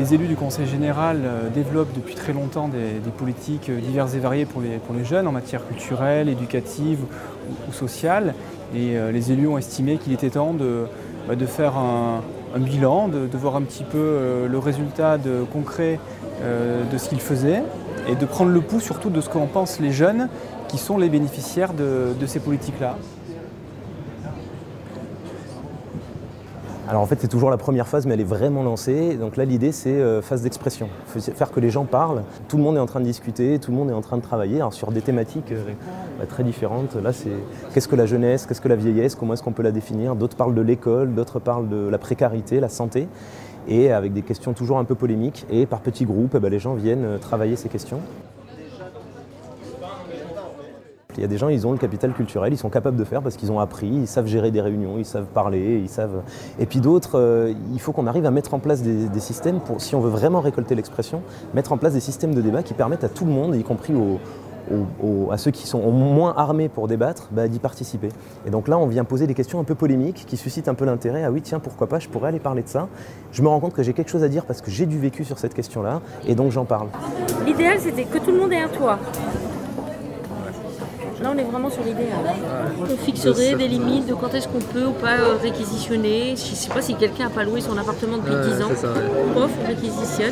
les élus du Conseil général développent depuis très longtemps des politiques diverses et variées pour les jeunes en matière culturelle, éducative ou sociale. Et les élus ont estimé qu'il était temps de faire un bilan, de voir un petit peu le résultat concret de ce qu'ils faisaient et de prendre le pouls surtout de ce qu'en pensent les jeunes qui sont les bénéficiaires de ces politiques-là. Alors en fait c'est toujours la première phase mais elle est vraiment lancée, donc là l'idée c'est phase d'expression, faire que les gens parlent, tout le monde est en train de discuter, tout le monde est en train de travailler alors, sur des thématiques très différentes. Là c'est qu'est-ce que la jeunesse, qu'est-ce que la vieillesse, comment est-ce qu'on peut la définir, d'autres parlent de l'école, d'autres parlent de la précarité, la santé, et avec des questions toujours un peu polémiques, et par petits groupes les gens viennent travailler ces questions. Il y a des gens, ils ont le capital culturel, ils sont capables de faire parce qu'ils ont appris, ils savent gérer des réunions, ils savent parler, ils savent... Et puis d'autres, il faut qu'on arrive à mettre en place des systèmes pour, si on veut vraiment récolter l'expression, mettre en place des systèmes de débat qui permettent à tout le monde, y compris à ceux qui sont moins armés pour débattre, d'y participer. Et donc là, on vient poser des questions un peu polémiques qui suscitent un peu l'intérêt. Ah oui, tiens, pourquoi pas, je pourrais aller parler de ça. Je me rends compte que j'ai quelque chose à dire parce que j'ai du vécu sur cette question-là, et donc j'en parle. L'idéal, c'était que tout le monde ait un toit. Là, on est vraiment sur l'idéal. On fixerait des limites de quand est-ce qu'on peut ou pas réquisitionner. Je ne sais pas si quelqu'un n'a pas loué son appartement depuis 10 ans. Pof, on réquisitionne.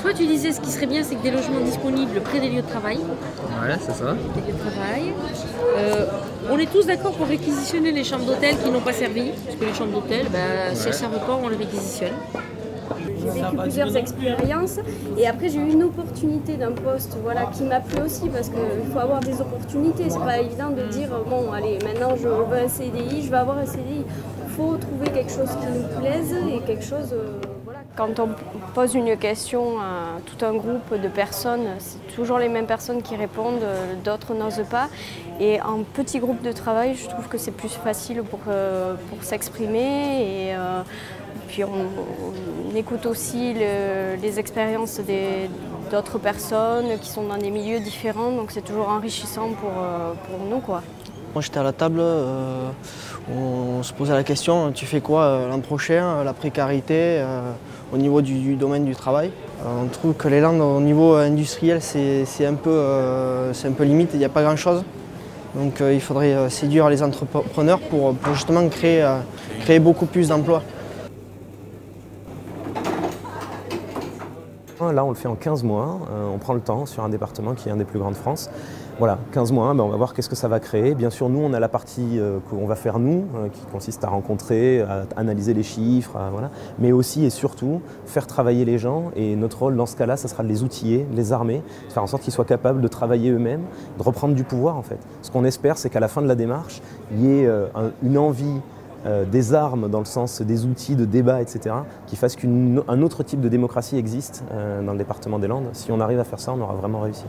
Toi, tu disais ce qui serait bien, c'est que des logements disponibles près des lieux de travail. Ouais, c'est ça. Des lieux de travail. On est tous d'accord pour réquisitionner les chambres d'hôtel qui n'ont pas servi. Parce que les chambres d'hôtel, si elles ne servent pas, on les réquisitionne. J'ai vécu plusieurs expériences et après j'ai eu une opportunité d'un poste qui m'a plu aussi parce qu'il faut avoir des opportunités. C'est pas évident de dire bon allez maintenant je veux un CDI, je vais avoir un CDI. Il faut trouver quelque chose qui nous plaise et quelque chose... Quand on pose une question à tout un groupe de personnes, c'est toujours les mêmes personnes qui répondent, d'autres n'osent pas. Et en petit groupe de travail, je trouve que c'est plus facile pour s'exprimer. Et puis on écoute aussi les expériences d'autres personnes qui sont dans des milieux différents, donc c'est toujours enrichissant pour nous, quoi. Moi j'étais à la table, on se posait la question, tu fais quoi l'an prochain, la précarité au niveau du domaine du travail. On trouve que les Landes au niveau industriel c'est un peu limite, il n'y a pas grand chose. Donc il faudrait séduire les entrepreneurs pour justement créer beaucoup plus d'emplois. Là, on le fait en 15 mois, on prend le temps sur un département qui est un des plus grands de France. Voilà, 15 mois, on va voir qu'est-ce que ça va créer. Bien sûr, nous, on a la partie qu'on va faire nous, qui consiste à rencontrer, à analyser les chiffres, voilà. Mais aussi et surtout faire travailler les gens. Et notre rôle dans ce cas-là, ça sera de les outiller, de les armer, de faire en sorte qu'ils soient capables de travailler eux-mêmes, de reprendre du pouvoir en fait. Ce qu'on espère, c'est qu'à la fin de la démarche, il y ait une envie, des armes dans le sens des outils de débat, etc., qui fassent qu'un autre type de démocratie existe dans le département des Landes. Si on arrive à faire ça, on aura vraiment réussi.